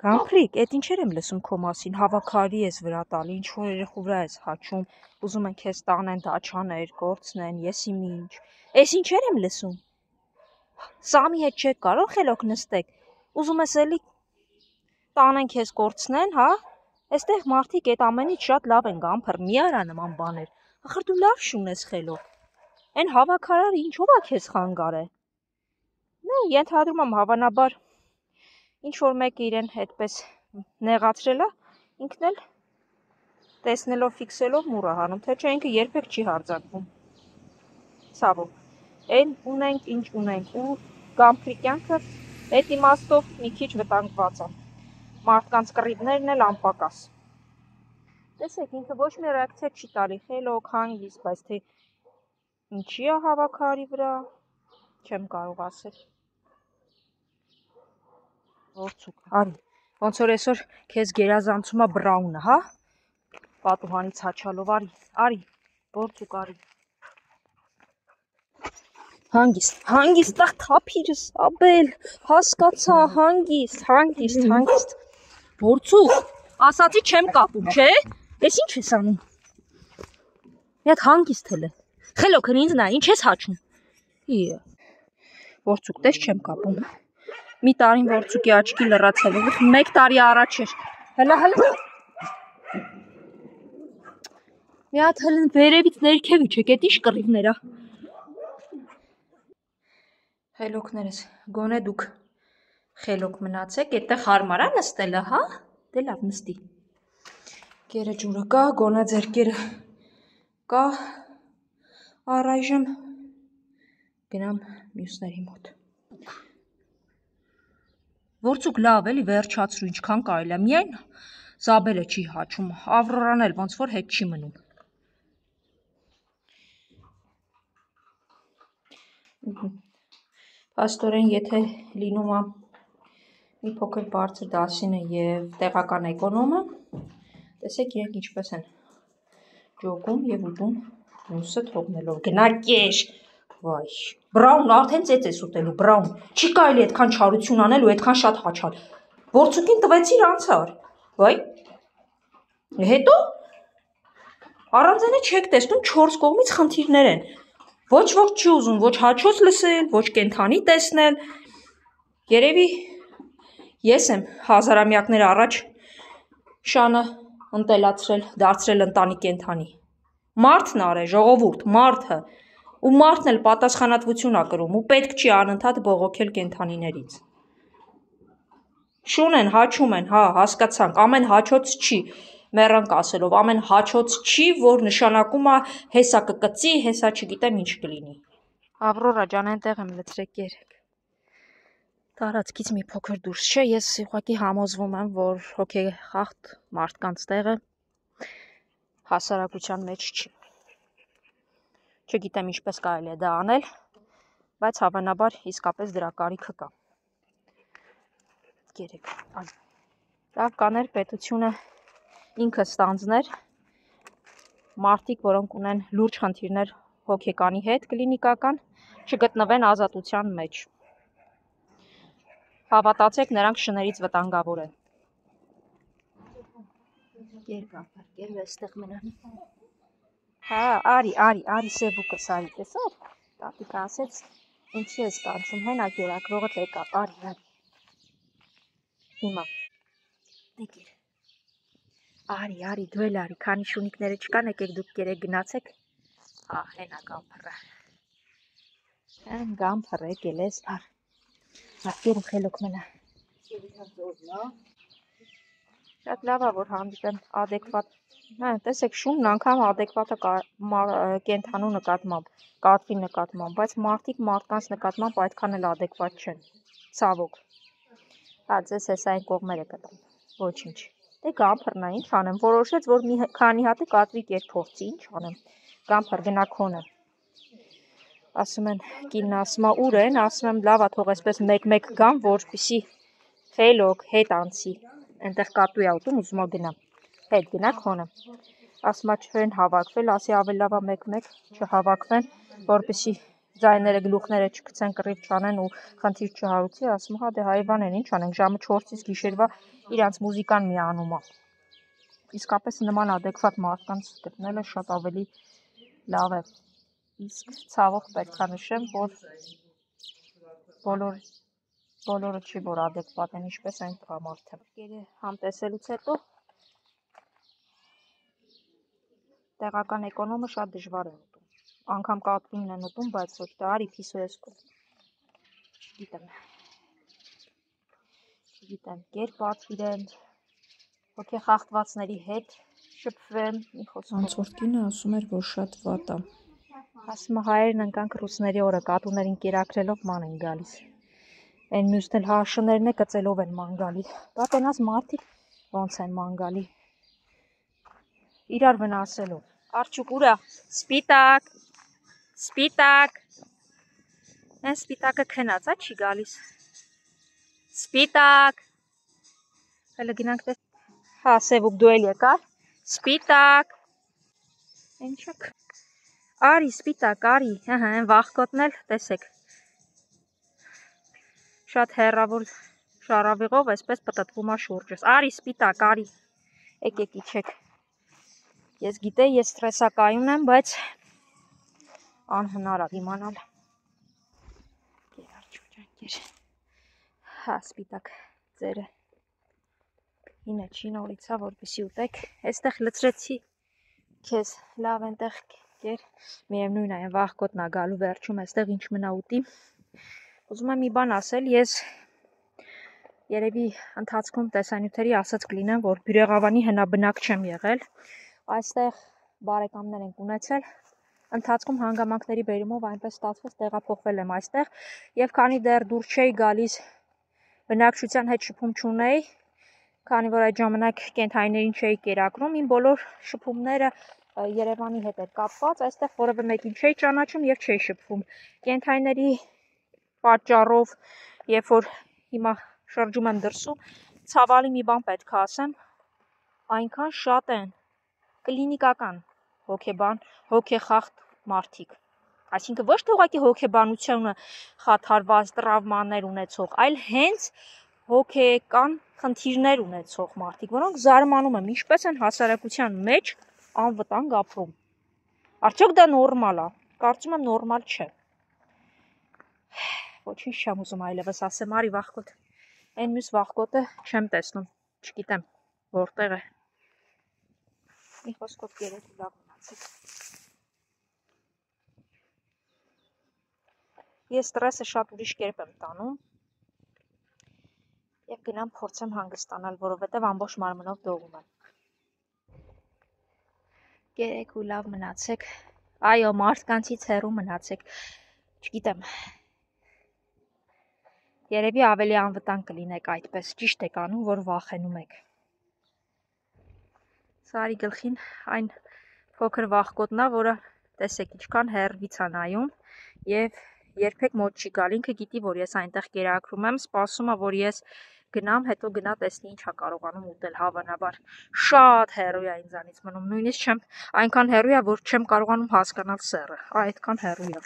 Գամփրիկ, էդ ինչեր եմ լսում քո մասին, հավաքարի ես վրա տալի, ինչ որ երեխու վրա ես հաչում, ուզում են քեզ տանեն, դաչաներ, գործնեն, եսի ինչ։ Էս ինչեր եմ լսում։ Սամի հետ չեք կարող խելոք նստեք։ Ուզում ես էլի տանեն քեզ գործնեն, հա։ Այստեղ մարդիկ այդ ամենից շատ լավ են գամփր, մի արա նման բաներ։ Ախր դու լավ շուն ես խելոք։ Այն հավաքարարը ինչով է քեզ խանգարել։ Նո, ենթադրում եմ հավանաբար ինչ որ մեկը իրեն այդպես նեղացրել է, ինքն էլ տեսնելով ֆիքսելով մուռ է հանում, թե չէ ինքը երբեք չի հարձակվում։ Ցավոք, այն ունենք, ինչ ունենք, ու գամփրի կյանքը այդ իմաստով մի քիչ վտանգված է։ Մարդկանց կռիվներն էլ անպակաս։ Տեսեք, ինքը ոչ մի ռեակցիա չի տալի, խելոք, հանգիստ, բայց թե ինչի է հավաքարի վրա, չեմ կարող ասել։ Ворցուկ, արի, ոնց որ այսօր քեզ գերազանցում է բրաունը, հա? Պատուհանից հաչալով, արի, ворցուկ, արի։ Հանգիստ, ախ թափիրս, Աբել, հասկացա, հանգիստ։ Ворցուկ, ասացի չեմ կապում, չէ՞։ Էս ինչ ես անում։ Մի հատ հանգիստ հələ։ Խելոքն ինձ նա, ինչ ես հաչում։ Ворցուկ, տես չեմ կապում։ Մի տարին ворցուկի աչքի լրացել, 1 տարի առաջ էր։ Հələ։ Մի հատ հələ վերևից ներքևի չեք, էդ ինչ կռիվներ է։ Խելոքներս, գոնե դուք խելոք մնացեք, այդտեղ հարմար է նստելը, հա։ Դե լավ նստի։ Կերը ջուրը կա, գոնե ձեր կերը կա։ Առայժմ գնամ մյուսների մոտ։ Ворցուկ լավ էլի վերջացրու, ինչքան կարելի է, միայն Զաբելը չի հաչում, Ավրորան էլ ոնց որ հետ չի մնում։ Փաստորեն, եթե լինում է մի փոքր բարձր դասինը եւ տեղական էկոնոմը, տեսեք իրենք ինչպես են ջոգում եւ ուտում մյուսը թողնելով։ Գնակեշ, վայ, բրաուն արդեն ծեծ ես ուտելու, բրաուն։ Չի կարելի այդքան չարություն անել ու այդքան շատ հաչալ։ Ворցուկին տվեցիր անցար։ Վայ։ Հետո առանձենը չեք տեսնում 4 կողմից խնդիրներ են։ Ոչ ոք չի ուզում ոչ հաչոց լսել, ոչ կենթանի տեսնել։ Երևի ես եմ հազարամյակներ առաջ շանը ընտելացրել, դարձրել ընտանի կենթանի։ Մարդն արե, ժողովուրդ, մարդը, ու մարդն էլ պատասխանատվություն ա կրում, ու պետք չի անընդհատ բողոքել կենթանիներից։ Շուն են, հաչում են, հա, հասկացանք, ամեն հաչոց չի, մեռանք ասելով, ամեն հաչոց չի, որ նշանակում է հեսա կկծի, հեսա չգիտեմ ինչ կլինի։ Ավրորա ջան, այնտեղ եմ լցրեք երեք։ Տարածքից մի փոքր դուրս չէ, ես ուղղակի համոզվում եմ, որ հոգեխախտ մարդկանց տեղը հասարակության մեջ չի։ Չգիտեմ ինչպես կարելի է դա անել, բայց հավանաբար իսկապես դրա կարիքը կա։ Երեք, լավ կաներ պետությունը ինքը ստանձներ մարդիկ, որոնք ունեն լուրջ խնդիրներ հոգեկանի հետ կլինիկական, չգտնվեն ազատության մեջ։ Հավատացեք, նրանք շներից վտանգավոր են։ Երկապար, այստեղ մնան։ Հա, արի, սեբուկս արի, տեսար։ Տատիկը ասեց, ինչի ես կանչում, հենա գերակրողդ եկավ, արի։ Հիմա, դեկեր։ Արի, դու էլ արի, քանի շունիկները չկան, եկեք դուք կերեք գնացեք։ Հա, հենա գամփրը։ Հեն գամփրը եկել ես, արկերու խելոք մնա։ Շատ լավ է, որ հանդիպեմ ադեկվատ, տեսեք շունն անգամ ադեկվատ է կենթանու նկատմամբ, կատվի նկատմամբ, բայց մարդիկ մարդկանց նկատմամբ այդքան էլ ադեկվատ չեն, ցավոք։ Հա, ձեզ հեսա այն կողմերը կտամ, ոչինչ։ Դե գամփրն է, ինչ անեմ, որոշեց, որ մի քանի հատ կատվի կեր փորձի, ինչ անեմ, գամփր գնա քոնը։ Ասում են, կինն ասում է ուր են, ասում եմ լավ է թող այսպես մեկ-մեկ գամ, որպեսզի խելոք հետ անցի, այնտեղ կատու է ուտում, ուզում է գնամ, հետ գնա քոնը։ Ասում է չեն հավաքվել, ասի ավելի լավ է մեկ-մեկ չհավաքվեն, որպեսզի ձայները գլուխները չգցեն, կռիվ չանեն ու խնդիր չհարուցի, ասում հա դե հայրբան են, ինչ անենք, ժամը 4-ից գիշերվա իրանց մուզիկան միանում է։ Իսկապես նման ադեկվատ մարդկանց գտնելը շատ ավելի լավ է։ Իսկ ցավոք պետք է նշեմ, որ բոլորը չի, որ ադեկվատ են, ինչպես այն տղամարդը։ Համտեսելուց հետո տեղական էկոնոմը շատ դժվար է ուտում։ Անգամ կատվինն են ուտում, բայց ոչ թե արի փիսո ես կո։ Չգիտեմ, կերպած իրեն, հոգեխախտվածների հետ շփվեմ, մի խոսքով։ Ոնց որ կինը ասում էր, որ շատ վատ է։ Ասում է հայերն ընկանք ռուսների օրը կատուներին կերակրելով ման են գալիս։ Այն մյուսն էլ հաշուներն է կծելով են ման գալի։ Դա տենաս մարդիկ ոնց են ման գալի։ Իրար վնասելով։ Արջուկ ուրա, սպիտակ, սպիտակ, են սպիտակը քնած, ա չի գալիս, սպիտակ, հելը գնանք տես, հա սևուկ դու էլ եկար, սպիտակ, ենչակ, արի սպիտակ, արի, են վախկոտն էլ, տեսեք, շատ հեռավոր շարավիղով, այսպես պտտվում է շուրջս, արի սպիտակ, արի, եկեք իչեք, ես գիտեի, ես ստրեսակայուն եմ, բայց անհնար է իմանալ։ Հա սպիտակ ձերը ինը չի նորից է, որպեսի ուտեք, այստեղ լցրեցի քեզ լավ ենտեղ կեր, միևնույն այն վախկոտն է գալու վերջում, այստեղ ինչ մնա ուտի։ Ուզում եմ մի բան ասել, ես երևի ընթացքում տեսանյութերի ասած կլինեմ, որ Բյուրեղավանի հնաբնակ չեմ եղել, այստեղ բարեկամներ ենք ունեցել, ընթացքում հանգամանքների բերումով այնպես ստացվեց տեղափոխվել եմ այստեղ եւ քանի դեռ դուր չէի գալիս բնակչության հետ շփում չունեի, քանի որ այդ ժամանակ կենդանիներին չէի կերակրում, իմ բոլոր շփումները Երևանի հետ էր կապված, այստեղ որևէ մեկին չէի ճանաչում եւ չէի շփվում։ Կենդանիների պատճառով, երբ որ հիմա շրջում եմ դրսում, ցավալի մի բան պետք է ասեմ, այնքան շատ են կլինիկական հոգեբան, հոգեխախտ մարդիկ։ Այսինքն ոչ թե ուղղակի հոգեբանությունը խաթարված տրավմաներ ունեցող, այլ հենց հոգեկան խնդիրներ ունեցող մարդիկ, որոնք զարմանում եմ, ինչպես են հասարակության մեջ անվտանգ ապրում։ Արդյոք դա նորմալ է։ Կարծում եմ նորմալ չէ։ Ոչինչ չեմ ուզում այլևս ասեմ, արի վախկոտ։ Այն մյուս վախկոտը չեմ տեսնում, չգիտեմ որտեղ է։ Մի խոսքով գերեք ու լավ մնացեք։ Ես ստրեսը շատ ուրիշ կերպ եմ տանում եւ գնամ փորձեմ հանգստանալ, որովհետեւ ամբողջ մարմնով դողում եմ։ Գերեք ու լավ մնացեք։ Այո, մարդկանցից հեռու մնացեք։ Չգիտեմ։ Երևի ավելի անվտանգ կլինեք այդպես, ճիշտ եք անում, որ վախենում եք։ Սարի գլխին այն փոքր վախկոտնա, որը տեսեք ինչքան հեռվից է նայում եւ երբեք մոտ չի գալ, ինքը գիտի, որ ես այնտեղ կերակրում եմ, սպասում է, որ ես գնամ, հետո գնա տեսնի ինչ է կարողանում ուտել, հավանաբար։ Շատ հեռու է ինձանից մնում, նույնիսկ չեմ այնքան հեռու է, որ չեմ կարողանում հասկանալ սեռը, այդքան հեռու է։